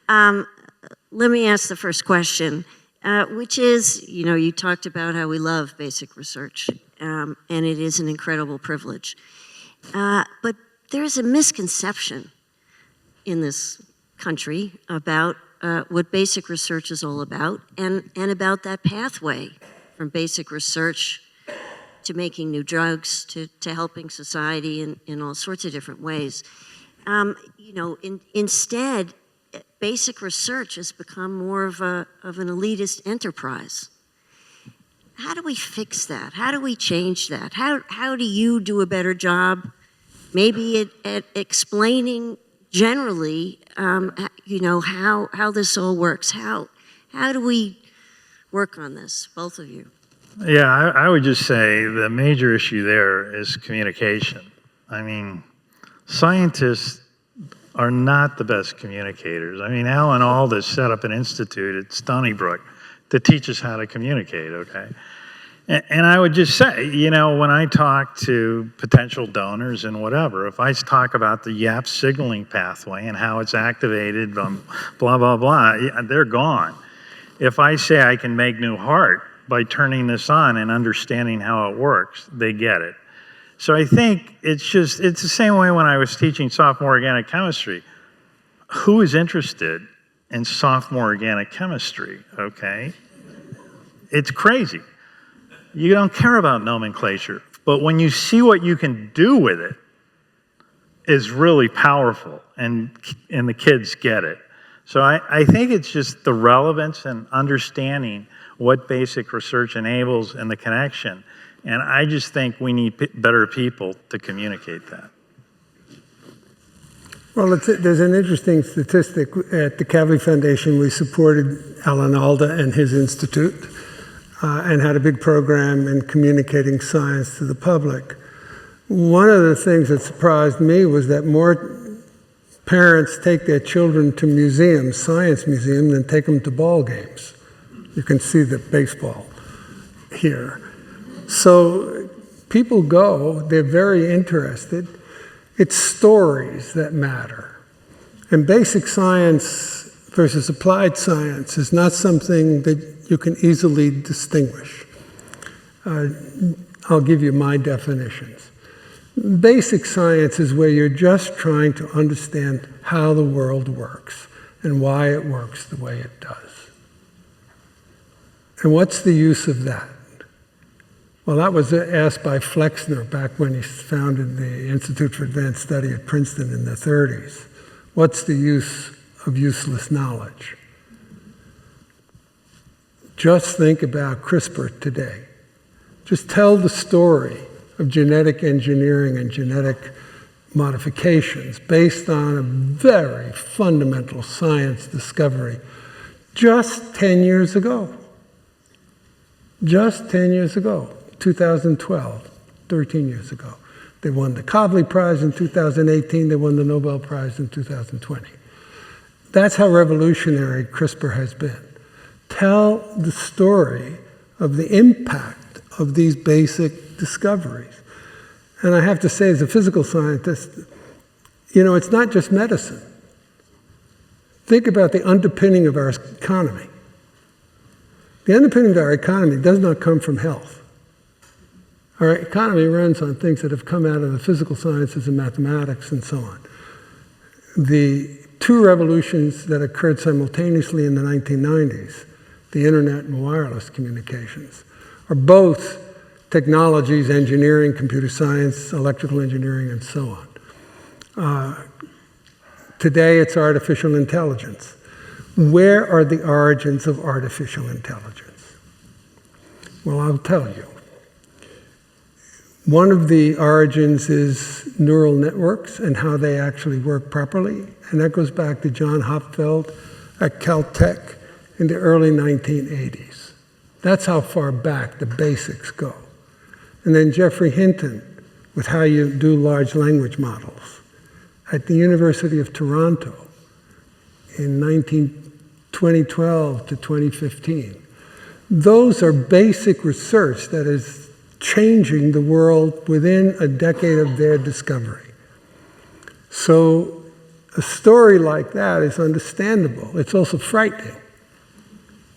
Let me ask the first question, which is, you talked about how we love basic research, and it is an incredible privilege. But there's a misconception in this country about what basic research is all about, and about that pathway from basic research to making new drugs, to helping society in all sorts of different ways. Instead, basic research has become more of an elitist enterprise. How do we fix that? How do we change that? How do you do a better job, maybe at explaining generally, how this all works? How do we work on this, both of you? Yeah, I would just say the major issue there is communication. I mean, scientists are not the best communicators. I mean, Alan Alda set up an institute at Stony Brook to teach us how to communicate, okay? And I would just say, when I talk to potential donors and whatever, if I talk about the YAP signaling pathway and how it's activated, blah, blah, blah, they're gone. If I say I can make new heart by turning this on and understanding how it works, they get it. So I think it's the same way when I was teaching sophomore organic chemistry. Who is interested in sophomore organic chemistry, okay? It's crazy. You don't care about nomenclature, but when you see what you can do with it, is really powerful, and the kids get it. So I think it's just the relevance and understanding what basic research enables and the connection. And I just think we need better people to communicate that. Well, there's an interesting statistic. At the Kavli Foundation, we supported Alan Alda and his institute and had a big program in communicating science to the public. One of the things that surprised me was that more parents take their children to museums, science museums, than take them to ball games. You can see the baseball here. So people go, they're very interested. It's stories that matter. And basic science versus applied science is not something that you can easily distinguish. I'll give you my definitions. Basic science is where you're just trying to understand how the world works and why it works the way it does. And what's the use of that? Well, that was asked by Flexner back when he founded the Institute for Advanced Study at Princeton in the 30s. What's the use of useless knowledge? Just think about CRISPR today. Just tell the story of genetic engineering and genetic modifications based on a very fundamental science discovery just 10 years ago. Just 10 years ago, 2012, 13 years ago. They won the Kavli Prize in 2018, they won the Nobel Prize in 2020. That's how revolutionary CRISPR has been. Tell the story of the impact of these basic discoveries. And I have to say, as a physical scientist, it's not just medicine. Think about the underpinning of our economy. The underpinning of our economy does not come from health. Our economy runs on things that have come out of the physical sciences and mathematics and so on. The two revolutions that occurred simultaneously in the 1990s, the internet and wireless communications, are both technologies, engineering, computer science, electrical engineering, and so on. Today, it's artificial intelligence. Where are the origins of artificial intelligence? Well, I'll tell you. One of the origins is neural networks and how they actually work properly, and that goes back to John Hopfeld at Caltech in the early 1980s. That's how far back the basics go. And then Geoffrey Hinton with how you do large language models at the University of Toronto in 2012 to 2015. Those are basic research that is changing the world within a decade of their discovery. So a story like that is understandable. It's also frightening.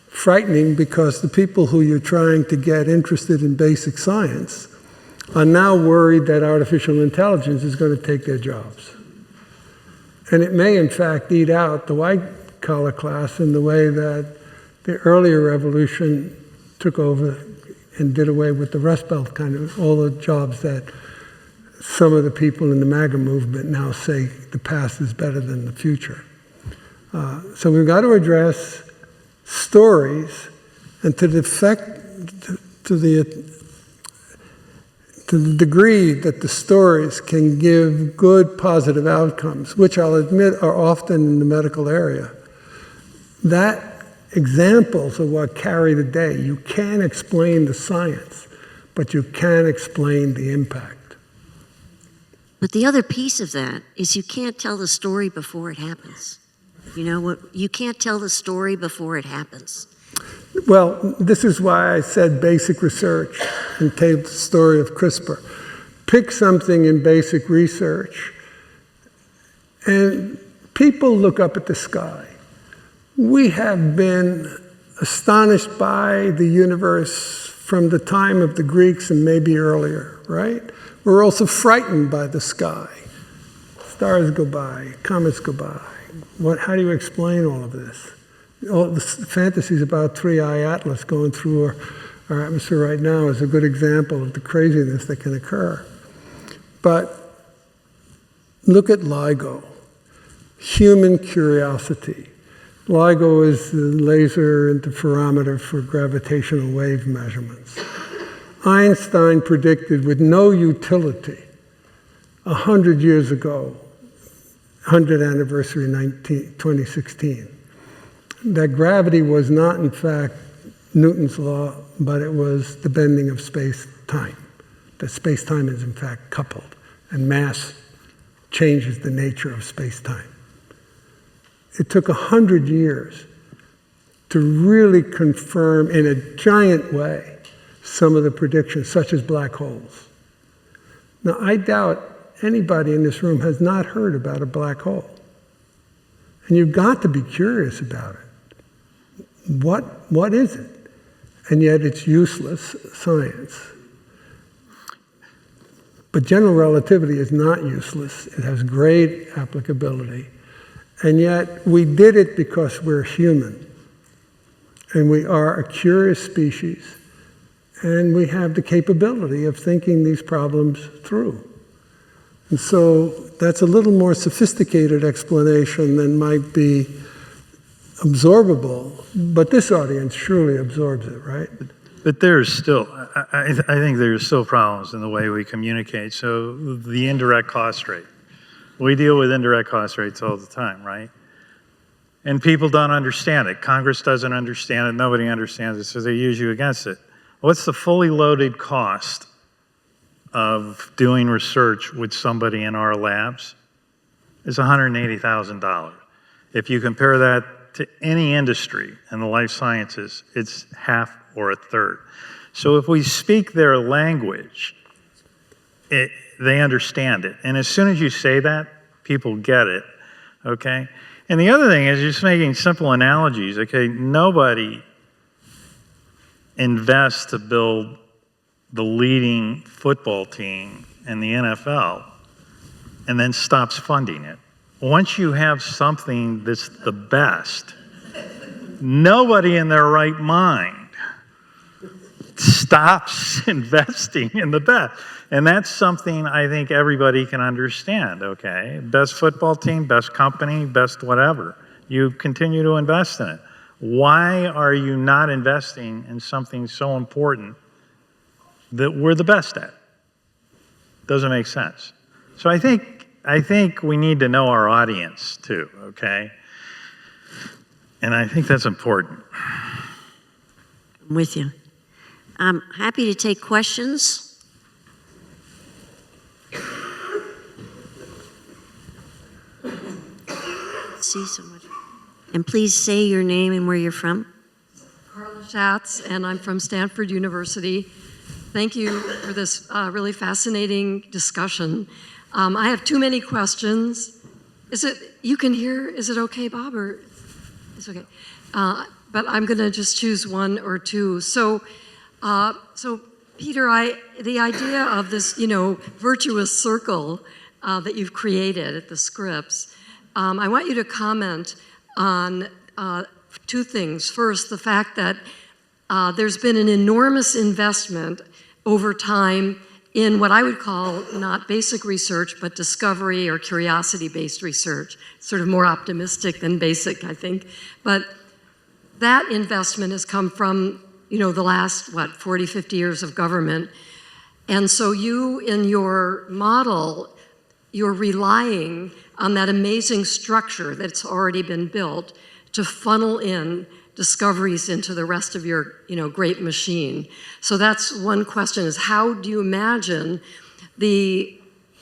Frightening because the people who you're trying to get interested in basic science are now worried that artificial intelligence is going to take their jobs. And it may, in fact, eat out the white-collar class in the way that the earlier revolution took over and did away with the Rust Belt kind of, all the jobs that some of the people in the MAGA movement now say the past is better than the future. So we've got to address stories, and to the degree that the stories can give good, positive outcomes, which I'll admit are often in the medical area, that examples of what carry the day. You can't explain the science, but you can explain the impact. But the other piece of that is you can't tell the story before it happens. You know what? You can't tell the story before it happens. Well, this is why I said basic research and take the story of CRISPR. Pick something in basic research, and people look up at the sky. We have been astonished by the universe from the time of the Greeks and maybe earlier, right? We're also frightened by the sky. Stars go by, comets go by. How do you explain all of this? All the fantasies about Three-Eye Atlas going through our atmosphere right now is a good example of the craziness that can occur. But look at LIGO, human curiosity. LIGO is the laser interferometer for gravitational wave measurements. Einstein predicted with no utility 100 years ago, 100th anniversary 2016, that gravity was not, in fact, Newton's law, but it was the bending of space-time. That space-time is, in fact, coupled, and mass changes the nature of space-time. It took 100 years to really confirm in a giant way some of the predictions, such as black holes. Now, I doubt anybody in this room has not heard about a black hole. And you've got to be curious about it. What is it? And yet it's useless science. But general relativity is not useless. It has great applicability. And yet we did it because we're human. And we are a curious species. And we have the capability of thinking these problems through. And so that's a little more sophisticated explanation than might be absorbable, but this audience surely absorbs it, right? But there's still, I think there's still problems in the way we communicate. So the indirect cost rate. We deal with indirect cost rates all the time, right? And people don't understand it. Congress doesn't understand it. Nobody understands it, so they use you against it. What's the fully loaded cost of doing research with somebody in our labs? It's $180,000. If you compare that to any industry in the life sciences, it's half or a third. So if we speak their language, they understand it. And as soon as you say that, people get it, okay? And the other thing is just making simple analogies, okay? Nobody invests to build the leading football team in the NFL and then stops funding it. Once you have something that's the best, nobody in their right mind stops investing in the best. And that's something I think everybody can understand, okay? Best football team, best company, best whatever. You continue to invest in it. Why are you not investing in something so important that we're the best at? Doesn't make sense. So I think we need to know our audience too, okay? And I think that's important. I'm with you. I'm happy to take questions. See so much. And please say your name and where you're from. Carla Schatz, and I'm from Stanford University. Thank you for this really fascinating discussion. I have too many questions, Is it, you can hear, is it okay, Bob, or it's okay? But I'm going to just choose one or two. So Peter, the idea of this, virtuous circle that you've created at the Scripps, I want you to comment on two things. First, the fact that there's been an enormous investment over time in what I would call not basic research, but discovery or curiosity-based research, sort of more optimistic than basic, I think. But that investment has come from, the last, 40, 50 years of government. And so you, in your model, you're relying on that amazing structure that's already been built to funnel in discoveries into the rest of your, great machine. So that's one question, is how do you imagine the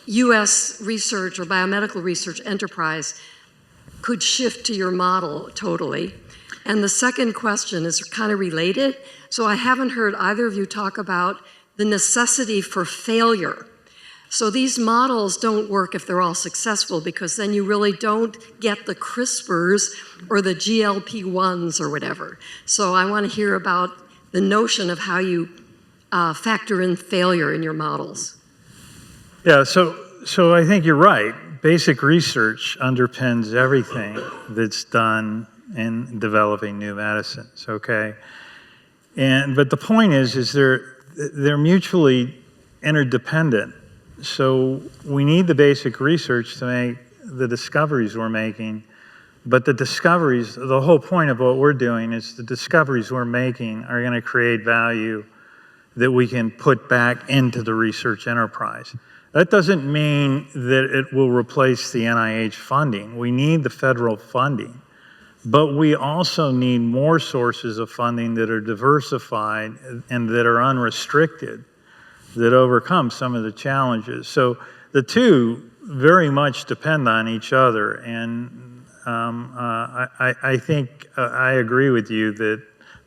US research or biomedical research enterprise could shift to your model totally? And the second question is kind of related. So I haven't heard either of you talk about the necessity for failure. So these models don't work if they're all successful, because then you really don't get the CRISPRs or the GLP-1s or whatever. So I want to hear about the notion of how you factor in failure in your models. Yeah, so I think you're right. Basic research underpins everything that's done in developing new medicines, okay? But the point is they're mutually interdependent. So we need the basic research to make the discoveries we're making, but the whole point of what we're doing is the discoveries we're making are going to create value that we can put back into the research enterprise. That doesn't mean that it will replace the NIH funding. We need the federal funding, but we also need more sources of funding that are diversified and that are unrestricted, that overcome some of the challenges. So the two very much depend on each other. And I think I agree with you that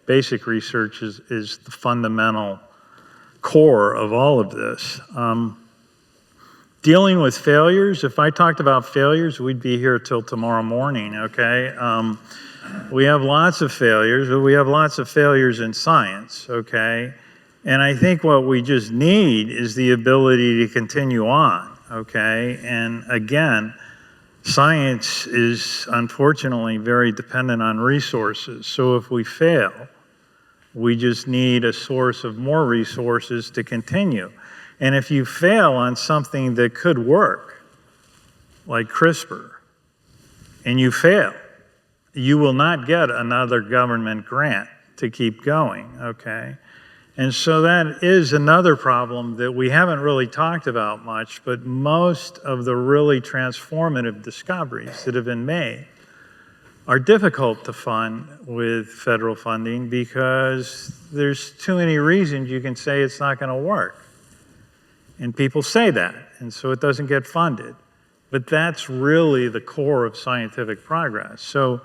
basic research is the fundamental core of all of this. Dealing with failures, if I talked about failures, we'd be here till tomorrow morning, okay? We have lots of failures, but we have lots of failures in science, okay? And I think what we just need is the ability to continue on, okay? And again, science is unfortunately very dependent on resources. So if we fail, we just need a source of more resources to continue. And if you fail on something that could work, like CRISPR, and you fail, you will not get another government grant to keep going, okay? And so that is another problem that we haven't really talked about much, but most of the really transformative discoveries that have been made are difficult to fund with federal funding because there's too many reasons you can say it's not going to work. And people say that, and so it doesn't get funded. But that's really the core of scientific progress. So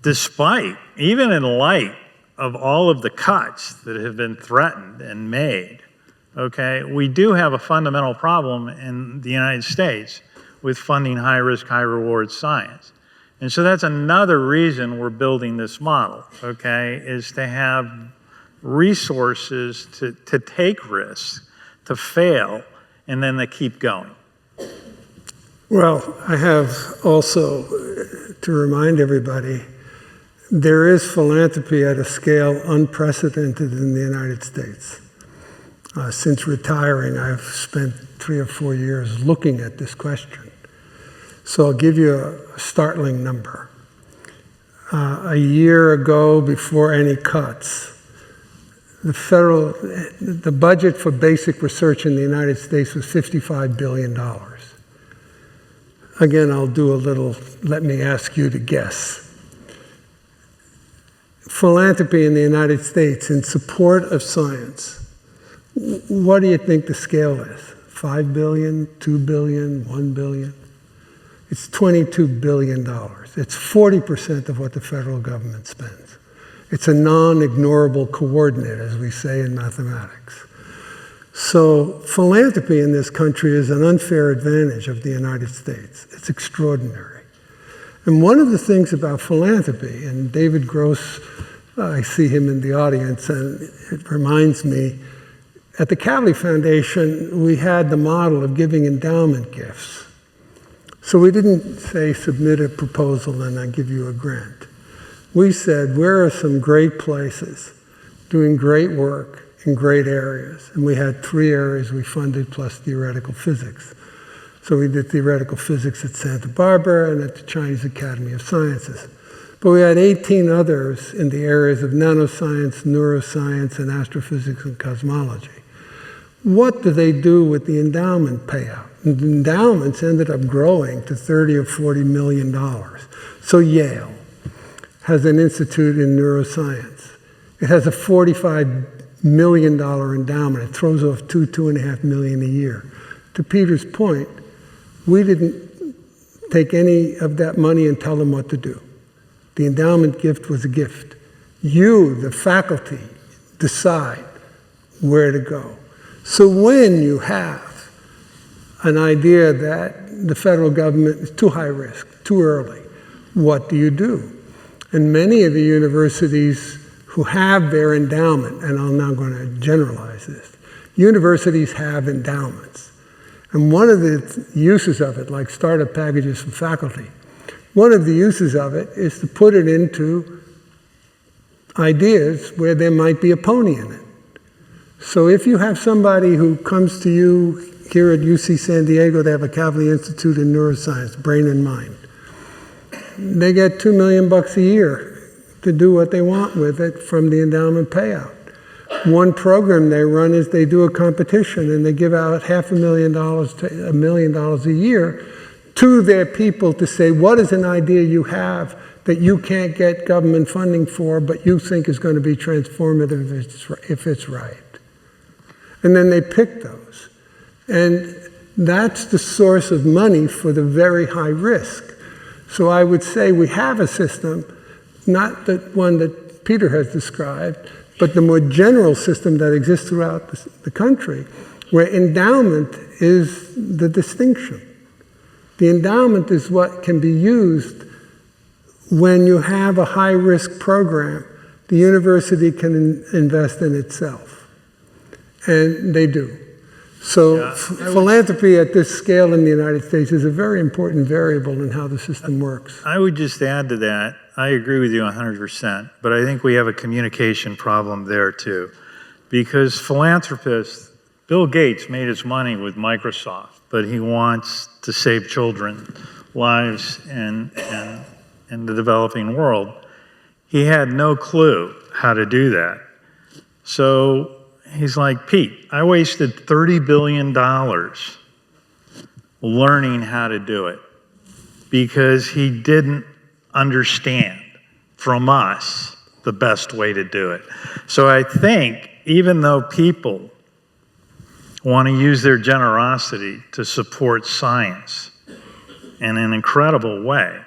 despite, even in light of all of the cuts that have been threatened and made, okay, we do have a fundamental problem in the United States with funding high-risk, high-reward science. And so that's another reason we're building this model, okay, is to have resources to take risks, to fail, and then they keep going. Well, I have also to remind everybody, there is philanthropy at a scale unprecedented in the United States. Since retiring, I've spent 3 or 4 years looking at this question. So I'll give you a startling number. A year ago, before any cuts, the budget for basic research in the United States was $55 billion. Again, I'll do a little, let me ask you to guess. Philanthropy in the United States in support of science, what do you think the scale is? 5 billion, 2 billion, 1 billion? It's $22 billion. It's 40% of what the federal government spends. It's a non-ignorable coordinate, as we say in mathematics. So philanthropy in this country is an unfair advantage of the United States. It's extraordinary. And one of the things about philanthropy, and David Gross, I see him in the audience, and it reminds me, at the Kavli Foundation, we had the model of giving endowment gifts. So we didn't say, submit a proposal and I give you a grant. We said, where are some great places doing great work in great areas? And we had 3 areas we funded plus theoretical physics. So we did theoretical physics at Santa Barbara and at the Chinese Academy of Sciences. But we had 18 others in the areas of nanoscience, neuroscience, and astrophysics and cosmology. What do they do with the endowment payout? And the endowments ended up growing to $30 or $40 million. So Yale has an institute in neuroscience. It has a $45 million endowment. It throws off $2.5 million a year. To Peter's point, we didn't take any of that money and tell them what to do. The endowment gift was a gift. You, the faculty, decide where to go. So when you have an idea that the federal government is too high risk, too early, what do you do? And many of the universities who have their endowment, and I'm now going to generalize this, universities have endowments. And one of the uses of it, like startup packages for faculty, one of the uses of it is to put it into ideas where there might be a pony in it. So if you have somebody who comes to you here at UC San Diego, they have a Kavli Institute in Neuroscience, Brain and Mind. They get $2 million a year to do what they want with it from the endowment payout. One program they run is they do a competition and they give out $500,000 to $1 million a year to their people to say, what is an idea you have that you can't get government funding for, but you think is going to be transformative if it's right? And then they pick those. And that's the source of money for the very high risk. So I would say we have a system, not the one that Peter has described, but the more general system that exists throughout the country, where endowment is the distinction. The endowment is what can be used when you have a high-risk program. The university can invest in itself. And they do. So philanthropy at this scale in the United States is a very important variable in how the system works. I would just add to that, I agree with you 100%, but I think we have a communication problem there too. Because philanthropists, Bill Gates made his money with Microsoft, but he wants to save children's lives in the developing world. He had no clue how to do that. So he's like, Pete, I wasted $30 billion learning how to do it because he didn't understand from us the best way to do it. So I think even though people want to use their generosity to support science in an incredible way,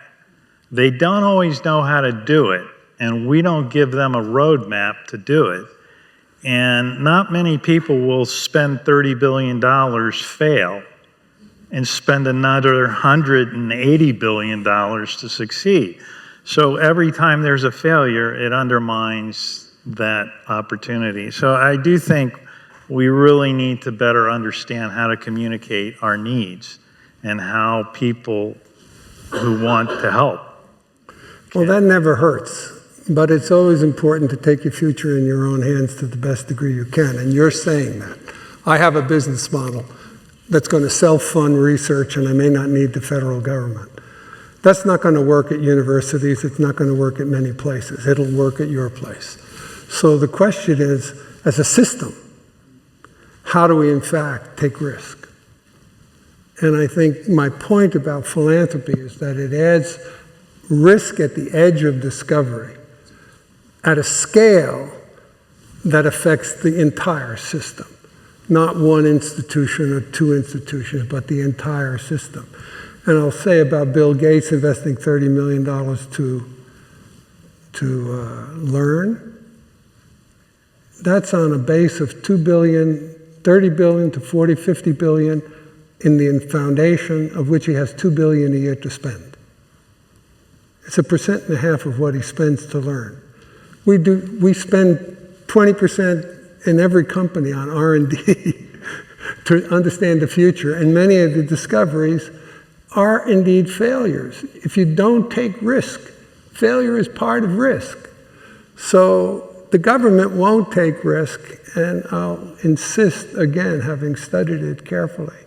they don't always know how to do it, and we don't give them a roadmap to do it. And not many people will spend $30 billion, fail, and spend another $180 billion to succeed. So every time there's a failure, it undermines that opportunity. So I do think we really need to better understand how to communicate our needs and how people who want to help. Well, that never hurts. But it's always important to take your future in your own hands to the best degree you can, and you're saying that. I have a business model that's going to self-fund research, and I may not need the federal government. That's not going to work at universities. It's not going to work at many places. It'll work at your place. So the question is, as a system, how do we, in fact, take risk? And I think my point about philanthropy is that it adds risk at the edge of discovery at a scale that affects the entire system, not one institution or two institutions, but the entire system. And I'll say about Bill Gates investing $30 million to learn, that's on a base of $2 billion 30 billion to 40, 50 billion in the foundation, of which he has 2 billion a year to spend. It's 1.5% of what he spends to learn. We spend 20% in every company on R&D to understand the future, and many of the discoveries are indeed failures. If you don't take risk, failure is part of risk. So the government won't take risk, and I'll insist again, having studied it carefully,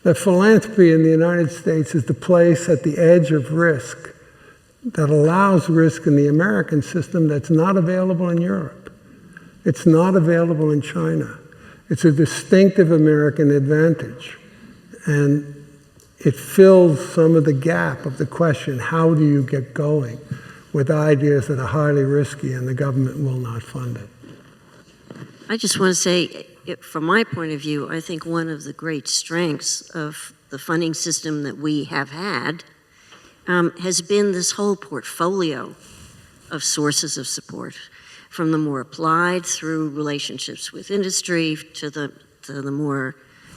that philanthropy in the United States is the place at the edge of risk that allows risk in the American system that's not available in Europe. It's not available in China. It's a distinctive American advantage. And it fills some of the gap of the question, how do you get going with ideas that are highly risky and the government will not fund it? I just want to say, from my point of view, I think one of the great strengths of the funding system that we have had has been this whole portfolio of sources of support, from the more applied through relationships with industry to the more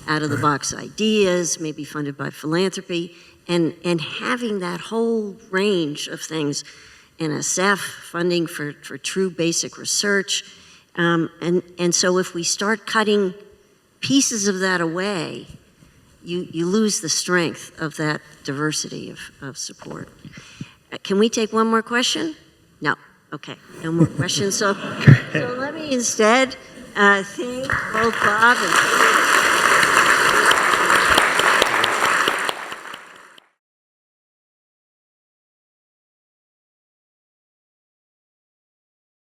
out-of-the-box ideas, maybe funded by philanthropy, and having that whole range of things, NSF funding for true basic research. And so if we start cutting pieces of that away, you lose the strength of that diversity of support. Can we take one more question? No. Okay, no more questions. So let me instead thank both Bob and